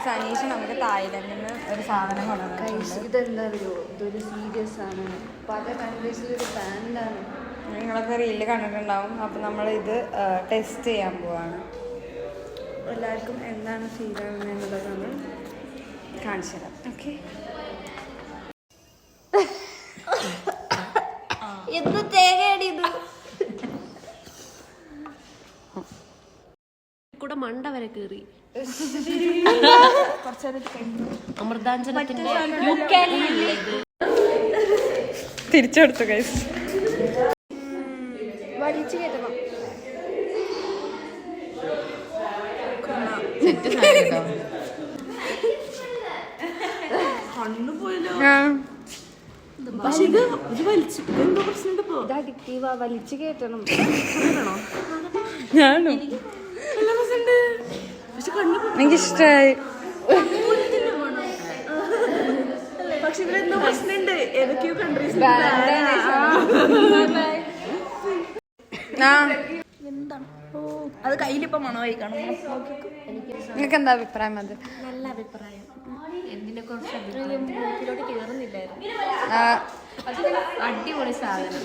സനീഷ് നമുക്ക് തായ്ലൻഡിൽ നിന്ന് ഒരു സാധനം കൊണ്ടുവന്നു. ഇതെന്താ അറിയോ, ഇതൊരു സീരിയസ് ആണ്, പല കൺട്രീസിലൊരു ബ്രാൻഡാണ്. നിങ്ങളൊക്കെ റീല് കണ്ടിട്ടുണ്ടാവും. അപ്പം നമ്മളിത് ടെസ്റ്റ് ചെയ്യാൻ പോവാണ്. എല്ലാവർക്കും എന്താണ് ഫീൽ ആവുന്നത് എന്നുള്ളത് നമ്മൾ കാണിച്ചു തരാം. ഓക്കെ, എന്ത് തേങ്ങയാണ് ഇത്? കൂടെ മണ്ട വരെ കയറി. അമൃതാഞ്ജനത്തിന്റെ തിരിച്ചെടുത്തു ഗൈസ്. വലിച്ചു കയറ്റണം. വലിച്ചു കയറ്റണം. ഞാനോ? എനിക്കിഷ്ടായി. പക്ഷെ ഇവരെന്തോ പ്രശ്നമുണ്ട്. ഏതൊക്കെയോ കൺട്രീസ് എന്താണ് അത് കയ്യിലിപ്പോ മണമായി കാണും. നിങ്ങൾക്ക് എന്താ അഭിപ്രായം? അത് നല്ല അഭിപ്രായം. എന്തിനെ കുറിച്ച് മൂക്കിലോട്ട് കയറുന്നില്ലായിരുന്നു. അടിപൊളി സാധനം.